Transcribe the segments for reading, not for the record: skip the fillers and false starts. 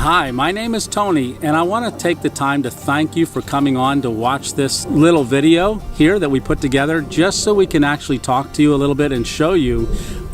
Hi, my name is Tony, and I want to take the time to thank you for coming on to watch this little video here that we put together just so we can actually talk to you a little bit and show you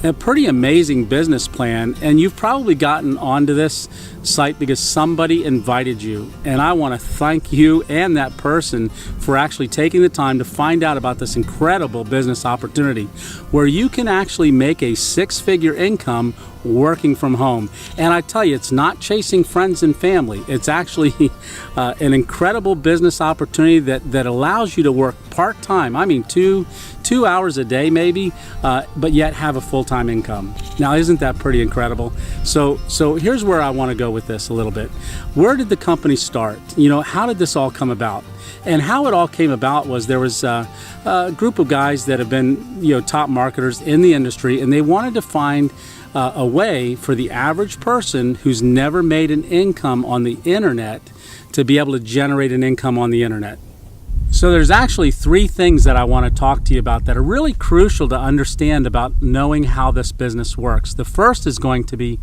a pretty amazing business plan. And you've probably gotten onto this site because somebody invited you, and I want to thank you and that person for actually taking the time to find out about this incredible business opportunity where you can actually make a six-figure income working from home. And I tell you, it's not chasing friends and family. It's actually an incredible business opportunity that allows you to work part-time. I mean, two hours a day maybe, but yet have a full-time income. Now, isn't that pretty incredible? So here's where I want to go with this a little bit. Where did the company start? You know, how did this all come about? And how it all came about was there was a group of guys that have been, top marketers in the industry, and they wanted to find a way for the average person who's never made an income on the internet to be able to generate an income on the internet. So there's actually three things that I want to talk to you about that are really crucial to understand about knowing how this business works. The first is going to be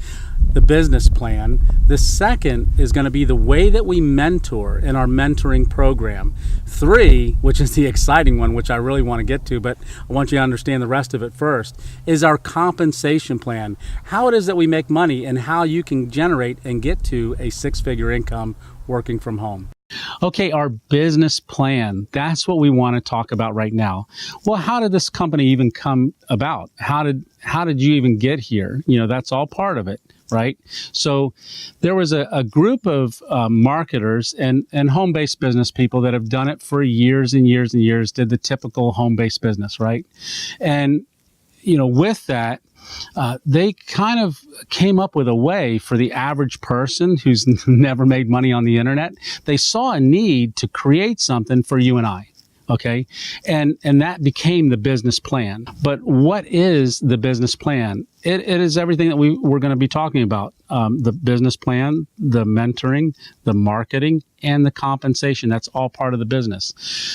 the business plan. The second is going to be the way that we mentor in our mentoring program. Three, which is the exciting one, which I really want to get to, but I want you to understand the rest of it first, is our compensation plan. How it is that we make money and how you can generate and get to a six-figure income working from home. Okay, our business plan. That's what we want to talk about right now. Well, how did this company even come about? How did you even get here? That's all part of it, right? So there was a group of marketers and home-based business people that have done it for years and years and years, did the typical home-based business, right? And, with that, they kind of came up with a way for the average person who's never made money on the internet. They saw a need to create something for you and I. Okay. And that became the business plan. But what is the business plan? It is everything that we're going to be talking about. The business plan, the mentoring, the marketing, and the compensation. That's all part of the business.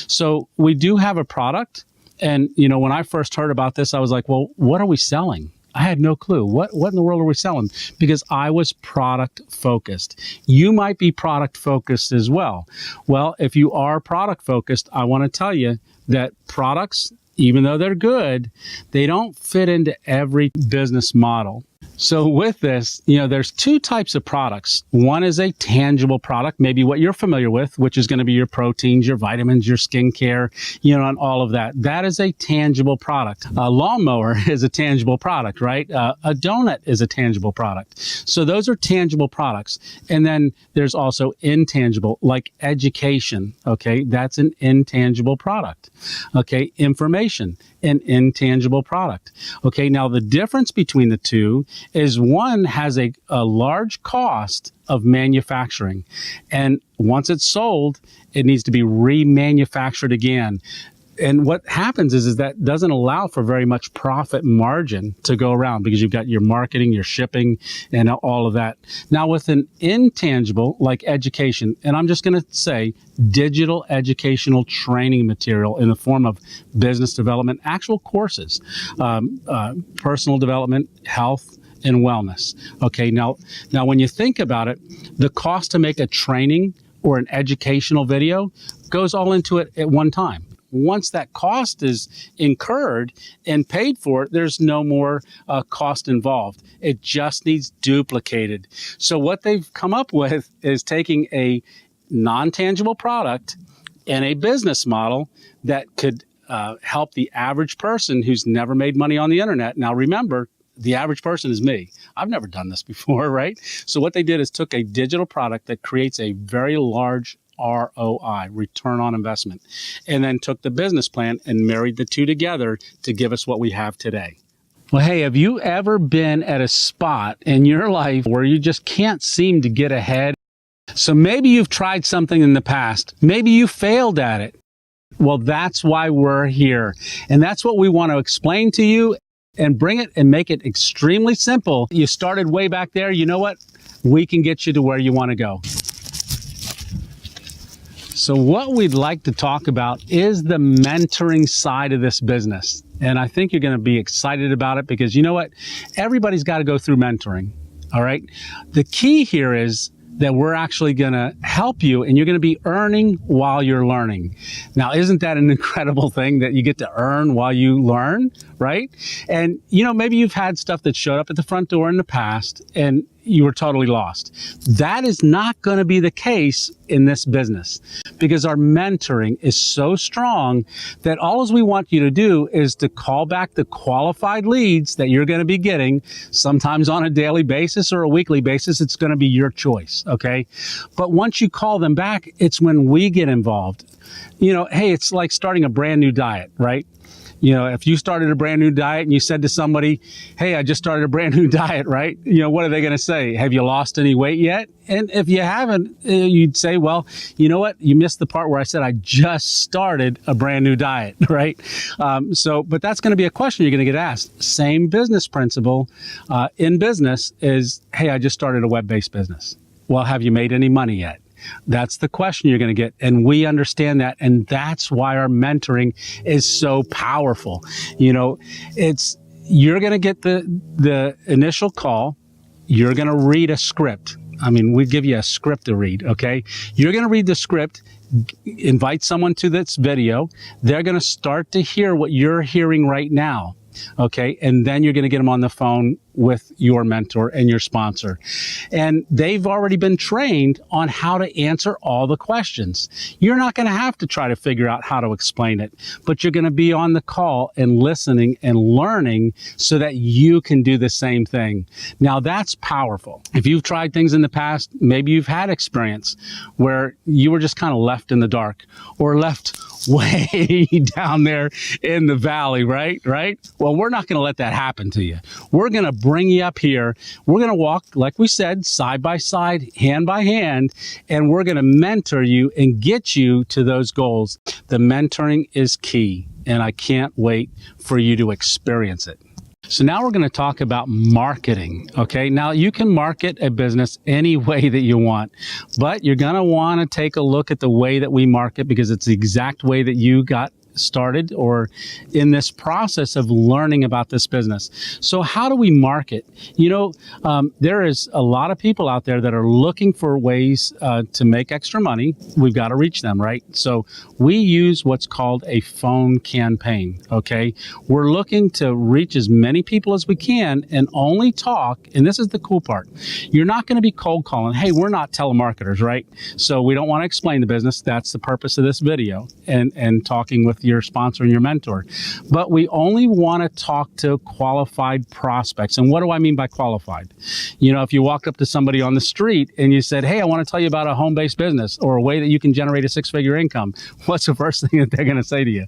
So we do have a product. And, when I first heard about this, I was like, well, what are we selling? I had no clue. What in the world are we selling? Because I was product focused. You might be product focused as well. Well, if you are product focused, I want to tell you that products, even though they're good, they don't fit into every business model. So with this, there's two types of products. One is a tangible product, maybe what you're familiar with, which is going to be your proteins, your vitamins, your skincare, and all of that. That is a tangible product. A lawnmower is a tangible product, right? A donut is a tangible product. So those are tangible products. And then there's also intangible, like education. Okay, that's an intangible product. Okay, information, an intangible product. Okay, now the difference between the two is one has a large cost of manufacturing. And once it's sold, it needs to be remanufactured again. And what happens is that doesn't allow for very much profit margin to go around because you've got your marketing, your shipping, and all of that. Now with an intangible like education, and I'm just going to say digital educational training material in the form of business development, actual courses, personal development, health, and wellness. Okay, now when you think about it, the cost to make a training or an educational video goes all into it at one time. Once that cost is incurred and paid for, there's no more cost involved. It just needs duplicated. So what they've come up with is taking a non-tangible product and a business model that could help the average person who's never made money on the internet. Now remember, the average person is me. I've never done this before, right? So what they did is took a digital product that creates a very large ROI, return on investment, and then took the business plan and married the two together to give us what we have today. Well, hey, have you ever been at a spot in your life where you just can't seem to get ahead? So maybe you've tried something in the past. Maybe you failed at it. Well, that's why we're here. And that's what we want to explain to you and bring it and make it extremely simple. You started way back there. You know what? We can get you to where you want to go. So what we'd like to talk about is the mentoring side of this business. And I think you're going to be excited about it because you know what? Everybody's got to go through mentoring. All right. The key here is that we're actually going to help you, and you're going to be earning while you're learning. Now, isn't that an incredible thing that you get to earn while you learn, right? And, maybe you've had stuff that showed up at the front door in the past and you were totally lost. That is not going to be the case in this business, because our mentoring is so strong that all we want you to do is to call back the qualified leads that you're going to be getting, sometimes on a daily basis or a weekly basis. It's going to be your choice, okay? But once you call them back, it's when we get involved. Hey, it's like starting a brand new diet, right? If you started a brand new diet and you said to somebody, hey, I just started a brand new diet, right? What are they going to say? Have you lost any weight yet? And if you haven't, you'd say, well, you know what? You missed the part where I said I just started a brand new diet, right? But that's going to be a question you're going to get asked. Same business principle in business is, hey, I just started a web-based business. Well, have you made any money yet? That's the question you're going to get. And we understand that. And that's why our mentoring is so powerful. You're going to get the initial call. You're going to read a script. We give you a script to read, okay? You're going to read the script, invite someone to this video. They're going to start to hear what you're hearing right now. Okay. And then you're going to get them on the phone with your mentor and your sponsor. And they've already been trained on how to answer all the questions. You're not going to have to try to figure out how to explain it, but you're going to be on the call and listening and learning so that you can do the same thing. Now that's powerful. If you've tried things in the past, maybe you've had experience where you were just kind of left in the dark or left way down there in the valley, right? Well, we're not going to let that happen to you. We're going to bring you up here. We're going to walk, like we said, side by side, hand by hand, and we're going to mentor you and get you to those goals. The mentoring is key, and I can't wait for you to experience it. So now we're going to talk about marketing, okay? Now you can market a business any way that you want, but you're going to want to take a look at the way that we market, because it's the exact way that you got started or in this process of learning about this business. So how do we market? There is a lot of people out there that are looking for ways to make extra money. We've got to reach them, right? So we use what's called a phone campaign, okay? We're looking to reach as many people as we can and only talk, and this is the cool part. You're not going to be cold calling. Hey, we're not telemarketers, right? So we don't want to explain the business. That's the purpose of this video and talking with your sponsor and your mentor. But we only want to talk to qualified prospects. And what do I mean by qualified? If you walked up to somebody on the street and you said, hey, I want to tell you about a home-based business or a way that you can generate a six-figure income, what's the first thing that they're going to say to you?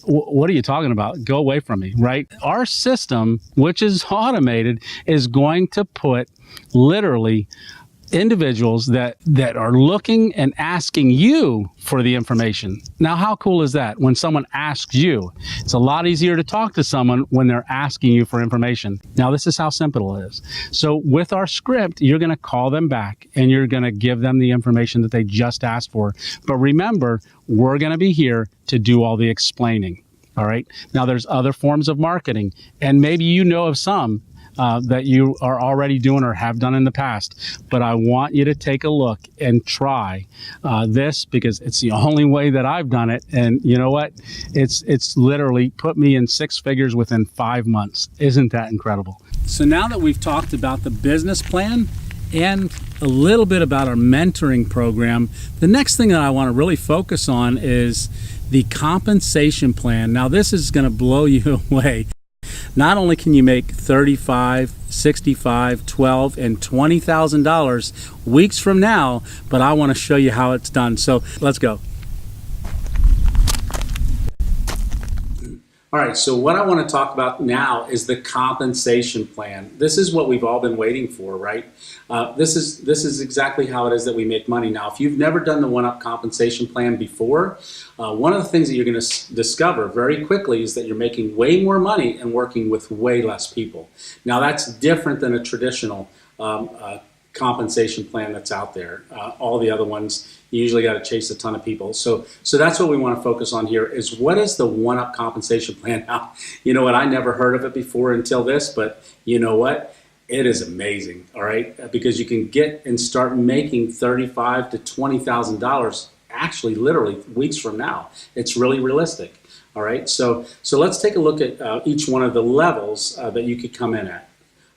What are you talking about? Go away from me, right? Our system, which is automated, is going to put literally individuals that are looking and asking you for the information. Now, how cool is that? When someone asks you, it's a lot easier to talk to someone when they're asking you for information. Now, this is how simple it is. So with our script, you're going to call them back and you're going to give them the information that they just asked for. But remember, we're going to be here to do all the explaining. All right. Now, there's other forms of marketing, and maybe you know of some that you are already doing or have done in the past. But I want you to take a look and try this, because it's the only way that I've done it. And you know what? It's literally put me in six figures within 5 months. Isn't that incredible? So now that we've talked about the business plan and a little bit about our mentoring program, the next thing that I want to really focus on is the compensation plan. Now, this is going to blow you away. Not only can you make $35,000, $65,000, $12,000, and $20,000 weeks from now, but I want to show you how it's done. So let's go. All right, so what I want to talk about now is the compensation plan. This is what we've all been waiting for, right? This is exactly how it is that we make money. Now, if you've never done the one-up compensation plan before, one of the things that you're going to discover very quickly is that you're making way more money and working with way less people. Now, that's different than a traditional compensation plan that's out there. All the other ones, you usually got to chase a ton of people. So that's what we want to focus on here, is what is the one-up compensation plan? Now, you know what? I never heard of it before until this, but you know what? It is amazing, all right, because you can get and start making $35,000 to $20,000 actually literally weeks from now. It's really realistic, all right. So let's take a look at each one of the levels that you could come in at.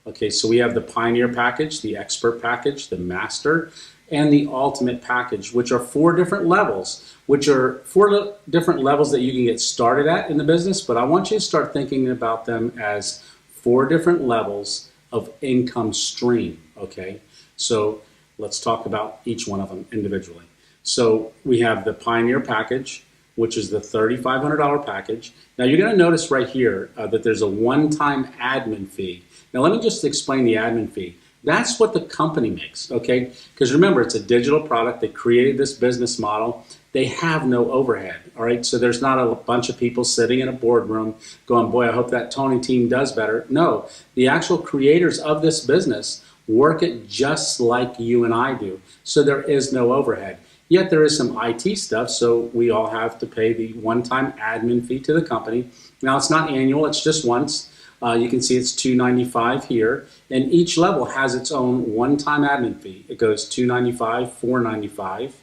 Okay, so we have the Pioneer package, the Expert package, the Master, and the Ultimate package, which are four different levels, that you can get started at in the business. But I want you to start thinking about them as four different levels of income stream, okay? So let's talk about each one of them individually. So we have the Pioneer package, which is the $3,500 package. Now you're gonna notice right here that there's a one-time admin fee. Now let me just explain the admin fee. That's what the company makes, okay? Because remember, it's a digital product. They created this business model. They have no overhead, all right? So there's not a bunch of people sitting in a boardroom going, boy, I hope that Tony team does better. No, the actual creators of this business work it just like you and I do. So there is no overhead. Yet there is some IT stuff, so we all have to pay the one-time admin fee to the company. Now, it's not annual, it's just once. You can see it's $295 here, and each level has its own one-time admin fee. It goes $295, $495,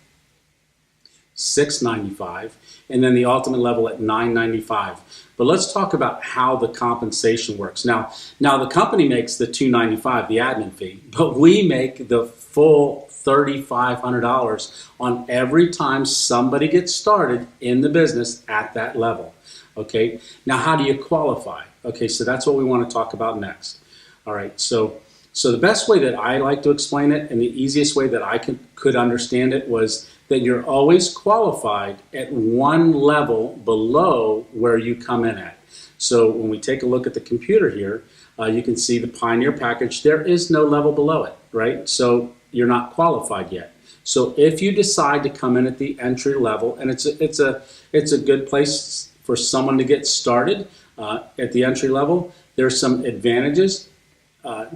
$695, and then the ultimate level at $995. But let's talk about how the compensation works. Now the company makes the $295, the admin fee, but we make the full $3,500 on every time somebody gets started in the business at that level. Okay, now how do you qualify? Okay, so that's what we want to talk about next. All right, so the best way that I like to explain it, and the easiest way that I could understand it, was that you're always qualified at one level below where you come in at. So when we take a look at the computer here, you can see the Pioneer package. There is no level below it, right? So you're not qualified yet. So if you decide to come in at the entry level, and it's a good place for someone to get started at the entry level, there's some advantages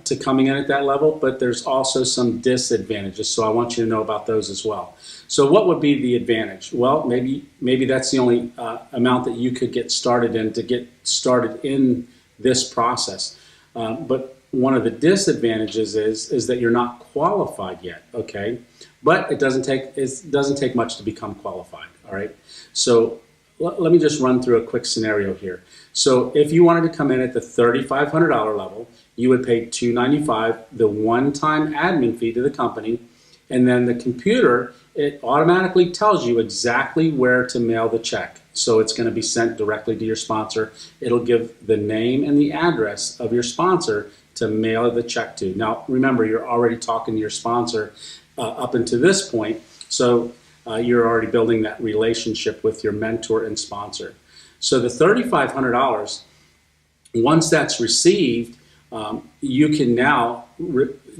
to coming in at that level, but there's also some disadvantages. So I want you to know about those as well. So what would be the advantage? Well, maybe that's the only amount that you could get started in to get started in this process. But one of the disadvantages is that you're not qualified yet. Okay, but it doesn't take much to become qualified. All right, so let me just run through a quick scenario here. So if you wanted to come in at the $3,500 level, you would pay $295, the one-time admin fee to the company, and then the computer, it automatically tells you exactly where to mail the check. So it's going to be sent directly to your sponsor. It'll give the name and the address of your sponsor to mail the check to. Now, remember, you're already talking to your sponsor up until this point, so you're already building that relationship with your mentor and sponsor. So the $3,500, once that's received, you can now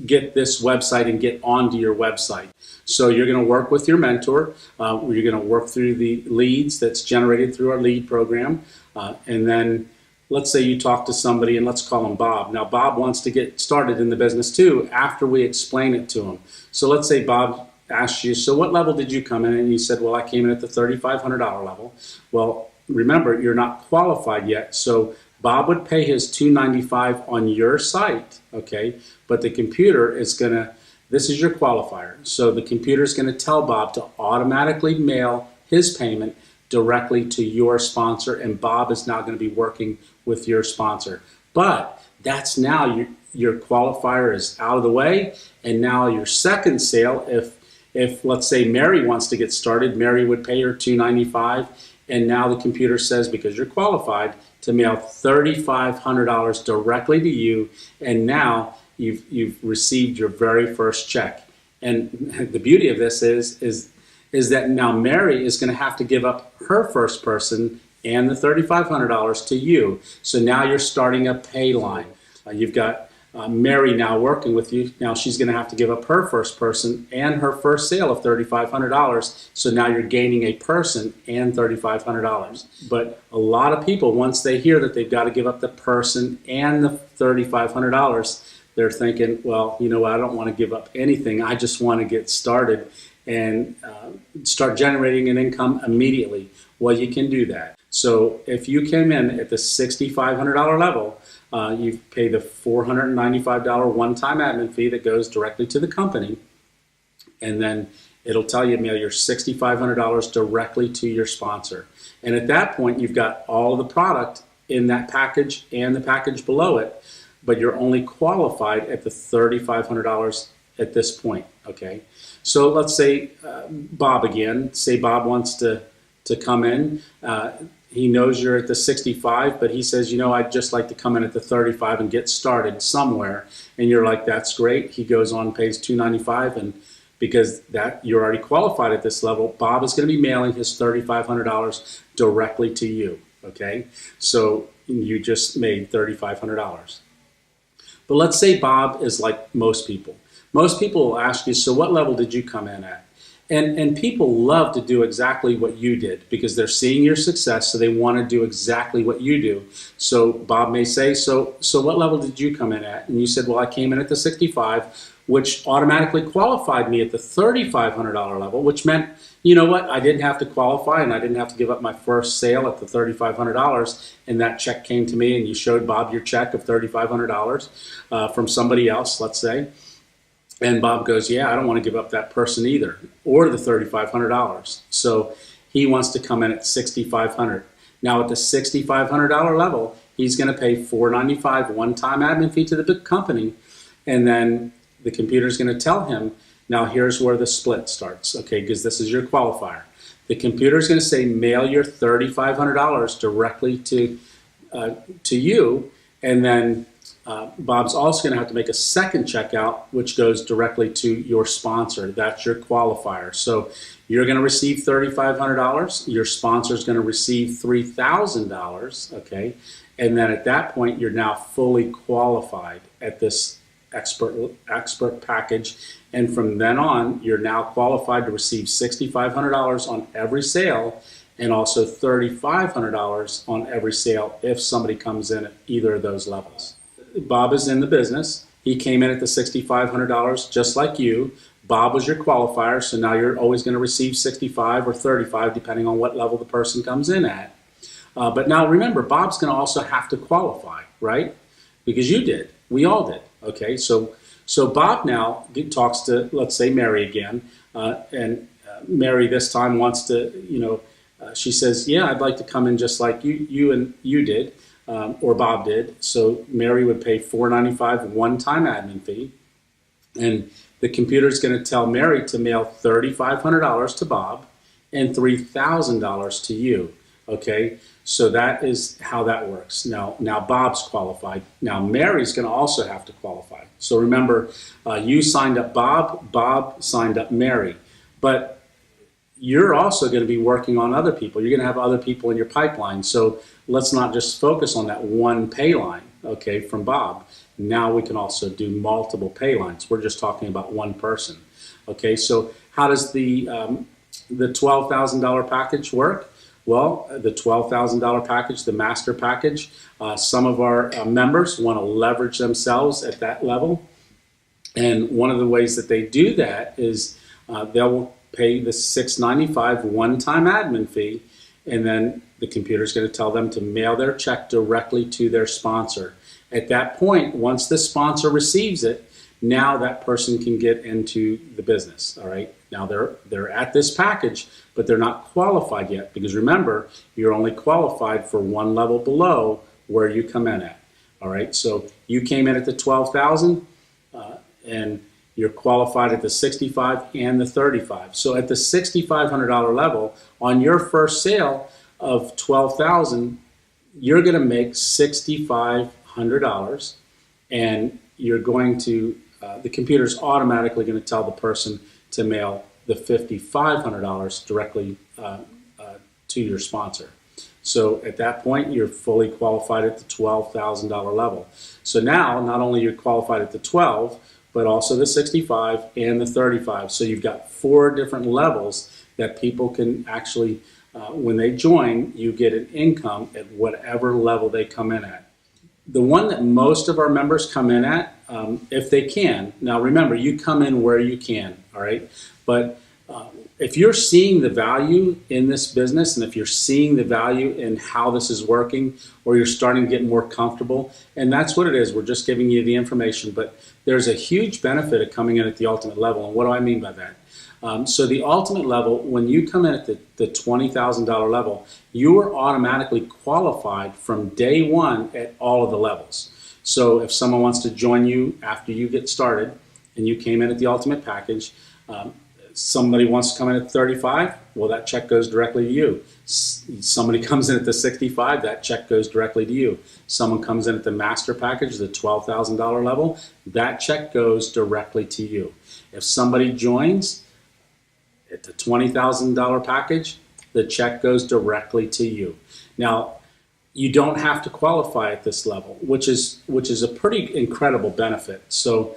get this website and get onto your website. So you're going to work with your mentor. You're going to work through the leads that's generated through our lead program. And then let's say you talk to somebody, and let's call him Bob. Now, Bob wants to get started in the business too after we explain it to him. So let's say Bob asked you, so what level did you come in? And you said, well, I came in at the $3,500 level. Well, remember, you're not qualified yet. So Bob would pay his $295 on your site, okay? But the computer is gonna, this is your qualifier. So the computer is gonna tell Bob to automatically mail his payment directly to your sponsor, and Bob is now gonna be working with your sponsor. But that's now your qualifier is out of the way, and now your second sale, if let's say Mary wants to get started, Mary would pay her $295, and now the computer says, because you're qualified, to mail $3,500 directly to you, and now you've received your very first check. And the beauty of this is that now Mary is going to have to give up her first person and the $3,500 to you. So now you're starting a pay line. You've got Mary now working with you. Now she's going to have to give up her first person and her first sale of $3,500. So now you're gaining a person and $3,500. But a lot of people, once they hear that they've got to give up the person and the $3,500, they're thinking, well, you know what, I don't want to give up anything. I just want to get started and start generating an income immediately. Well, you can do that. So if you came in at the $6,500 level, You pay the $495 one-time admin fee that goes directly to the company, and then it'll tell you mail your $6,500 directly to your sponsor. And at that point, you've got all of the product in that package and the package below it, but you're only qualified at the $3,500 at this point, okay? So let's say Bob again, say Bob wants to come in. He knows you're at the 65, but he says, you know, I'd just like to come in at the 35 and get started somewhere. And you're like, that's great. He goes on, pays $295, and because that you're already qualified at this level, Bob is going to be mailing his $3,500 directly to you, okay? So you just made $3,500. But let's say Bob is like most people. Most people will ask you, so what level did you come in at? And people love to do exactly what you did because they're seeing your success, so they want to do exactly what you do. So Bob may say, so what level did you come in at? And you said, well, I came in at the 65, which automatically qualified me at the $3,500 level, which meant, you know what, I didn't have to qualify and I didn't have to give up my first sale at the $3,500, and that check came to me and you showed Bob your check of $3,500 from somebody else, let's say. And Bob goes, yeah, I don't want to give up that person either, or the $3,500. So he wants to come in at $6,500. Now at the $6,500 level, he's going to pay $495 one-time admin fee to the company, and then the computer is going to tell him, now here's where the split starts, okay, because this is your qualifier. The computer is going to say, mail your $3,500 directly to you, and then Bob's also going to have to make a second checkout, which goes directly to your sponsor. That's your qualifier. So you're going to receive $3,500. Your sponsor is going to receive $3,000. Okay, and then at that point, you're now fully qualified at this expert package. And from then on, you're now qualified to receive $6,500 on every sale, and also $3,500 on every sale if somebody comes in at either of those levels. Bob is in the business. He came in at the $6,500 just like you. Bob was your qualifier, so now you're always going to receive 65 or 35 depending on what level the person comes in at. But now remember, Bob's going to also have to qualify, right? Because you did. We all did. Okay, so Bob now talks to, let's say, Mary again, and Mary this time wants to, she says, yeah, I'd like to come in just like you did. Or Bob did. So Mary would pay $495 one-time admin fee, and the computer is going to tell Mary to mail $3,500 to Bob and $3,000 to you. Okay, so that is how that works. Now Bob's qualified. Now Mary's going to also have to qualify. So remember, you signed up Bob, Bob signed up Mary, but you're also going to be working on other people. You're going to have other people in your pipeline. So let's not just focus on that one pay line, okay, from Bob. Now we can also do multiple pay lines. We're just talking about one person. Okay, so how does the $12,000 package work? Well, the $12,000 package, the master package, some of our members want to leverage themselves at that level. And one of the ways that they do that is they'll pay the $695 one-time admin fee, and then the computer is going to tell them to mail their check directly to their sponsor. At that point, once the sponsor receives it, now that person can get into the business. All right. Now they're at this package, but they're not qualified yet, because remember, you're only qualified for one level below where you come in at. All right. So you came in at the 12,000, and you're qualified at the 65 and the 35. So at the $6,500 level, on your first sale of 12,000, you're going to make $6,500, and you're going to the computer's automatically going to tell the person to mail the $5,500 directly to your sponsor. So at that point, you're fully qualified at the $12,000 level. So now, not only you're qualified at the 12, but also the 65 and the 35. So you've got 4 different levels that people can actually, when they join, you get an income at whatever level they come in at. The one that most of our members come in at, if they can, now remember, you come in where you can, all right? But if you're seeing the value in this business, and if you're seeing the value in how this is working, or you're starting to get more comfortable, and that's what it is, we're just giving you the information, but there's a huge benefit of coming in at the ultimate level. And what do I mean by that? So the ultimate level, when you come in at the $20,000 level, you are automatically qualified from day one at all of the levels. So if someone wants to join you after you get started and you came in at the ultimate package, somebody wants to come in at 35, well, that check goes directly to you. Somebody comes in at the 65, that check goes directly to you. Someone comes in at the master package, the $12,000 level, that check goes directly to you. If somebody joins at the $20,000 package, the check goes directly to you. Now, you don't have to qualify at this level, which is a pretty incredible benefit. So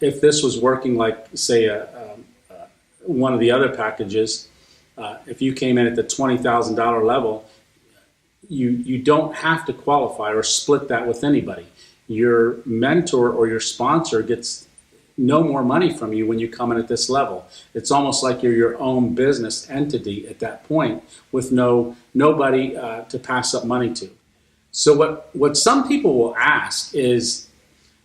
if this was working like, say, one of the other packages, if you came in at the $20,000 level, you don't have to qualify or split that with anybody. Your mentor or your sponsor gets no more money from you when you come in at this level. It's almost like you're your own business entity at that point with nobody to pass up money to. So what some people will ask is,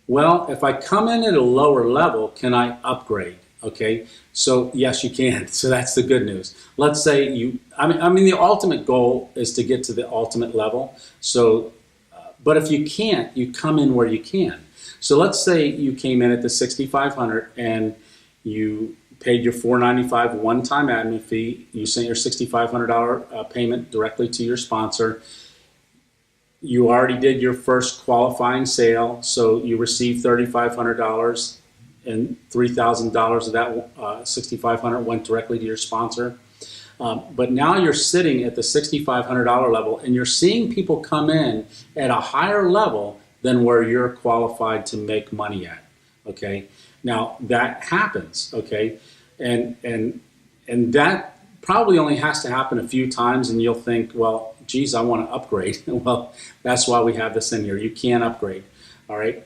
well, if I come in at a lower level, can I upgrade? Okay, so yes, you can. So that's the good news. Let's say I mean, the ultimate goal is to get to the ultimate level. So, but if you can't, you come in where you can. So let's say you came in at the 6,500 and you paid your $495 one-time admin fee. You sent your $6,500 payment directly to your sponsor. You already did your first qualifying sale, so you received $3,500. And $3,000 of that $6,500 went directly to your sponsor. But now you're sitting at the $6,500 level, and you're seeing people come in at a higher level than where you're qualified to make money at. Okay, now that happens. Okay, and that probably only has to happen a few times, and you'll think, well, geez, I want to upgrade. Well, that's why we have this in here. You can't upgrade. All right.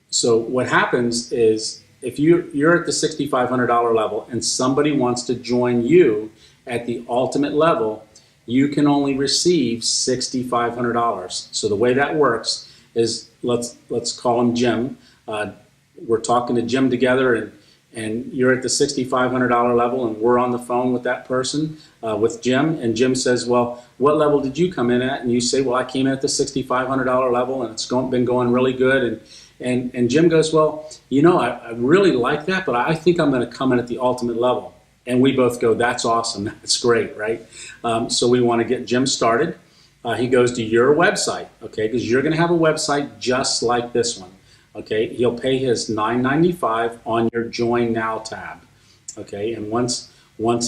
So what happens is, if you're at the $6,500 level and somebody wants to join you at the ultimate level, you can only receive $6,500. So the way that works is, let's call him Jim. We're talking to Jim together, and you're at the $6,500 level, and we're on the phone with that person, with Jim, and Jim says, well, what level did you come in at? And you say, well, I came in at the $6,500 level, and it's been going really good. And Jim goes, well, you know, I really like that, but I think I'm going to come in at the ultimate level. And we both go, that's awesome. That's great, right? So we want to get Jim started. He goes to your website, okay, because you're going to have a website just like this one, okay? He'll pay his $9.95 on your Join Now tab, okay? And once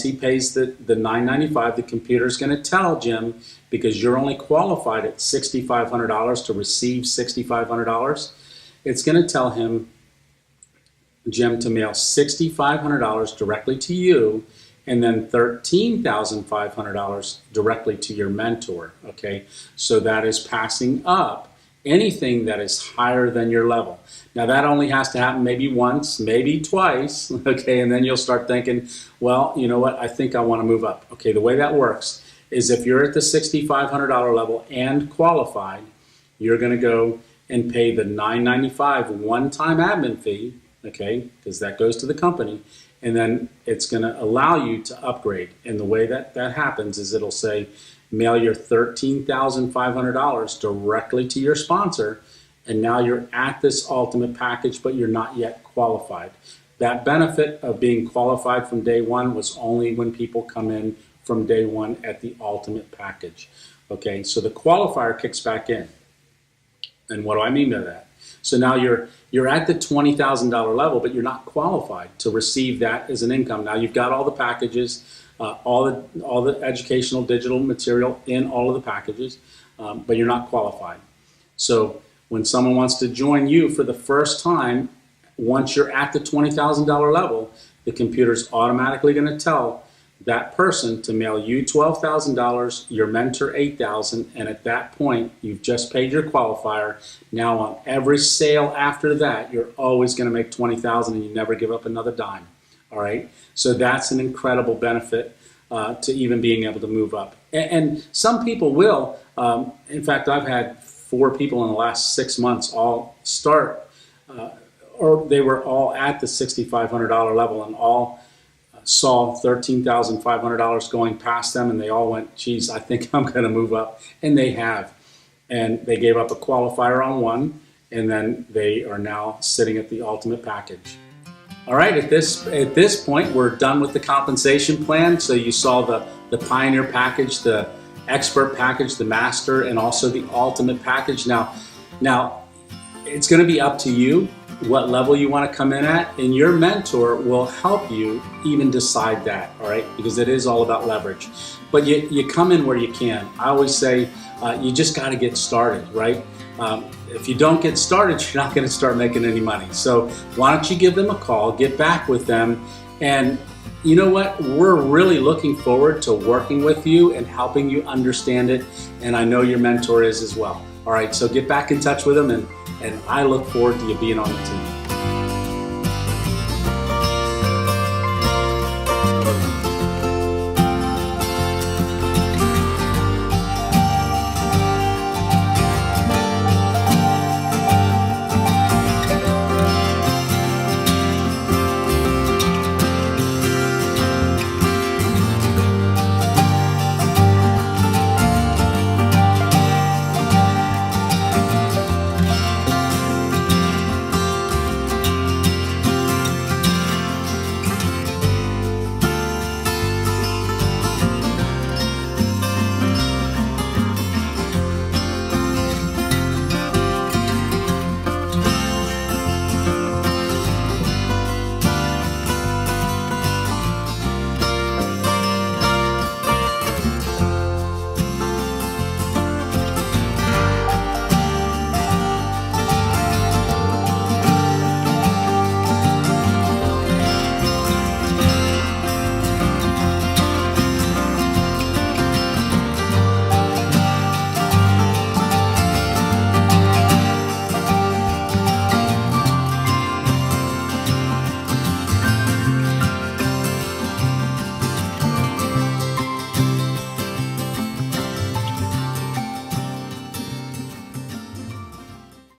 he pays the $9.95, the computer's going to tell Jim, because you're only qualified at $6,500 to receive $6,500, it's going to tell him, Jim, to mail $6,500 directly to you, and then $13,500 directly to your mentor, okay? So that is passing up anything that is higher than your level. Now that only has to happen maybe once, maybe twice, okay? And then you'll start thinking, well, you know what, I think I want to move up. Okay, the way that works is, if you're at the $6,500 level and qualified, you're going to go and pay the $9.95 one-time admin fee, okay, because that goes to the company, and then it's going to allow you to upgrade. And the way that happens is, it'll say, mail your $13,500 directly to your sponsor, and now you're at this ultimate package, but you're not yet qualified. That benefit of being qualified from day one was only when people come in from day one at the ultimate package. Okay, so the qualifier kicks back in. And what do I mean by that? So now you're at the $20,000 level, but you're not qualified to receive that as an income. Now you've got all the packages, all the educational digital material in all of the packages, but you're not qualified. So when someone wants to join you for the first time, once you're at the $20,000 level, the computer's automatically going to tell that person to mail you $12,000, your mentor $8,000, and at that point, you've just paid your qualifier. Now on every sale after that, you're always going to make $20,000, and you never give up another dime. all right? So that's an incredible benefit to even being able to move up. And some people will. In fact, I've had 4 people in the last 6 months all start, or they were all at the $6,500 level and all saw $13,500 going past them, and they all went, geez, I think I'm going to move up. And they have. And they gave up a qualifier on one, and then they are now sitting at the ultimate package. All right, at this point, we're done with the compensation plan. So you saw the Pioneer package, the Expert package, the Master, and also the Ultimate package. Now it's going to be up to you what level you want to come in at, and your mentor will help you even decide that, all right? Because it is all about leverage. But you come in where you can. I always say you just got to get started, right? If you don't get started, you're not going to start making any money. So why don't you give them a call, get back with them, and you know what? We're really looking forward to working with you and helping you understand it, and I know your mentor is as well. All right, so get back in touch with them, and I look forward to you being on the team.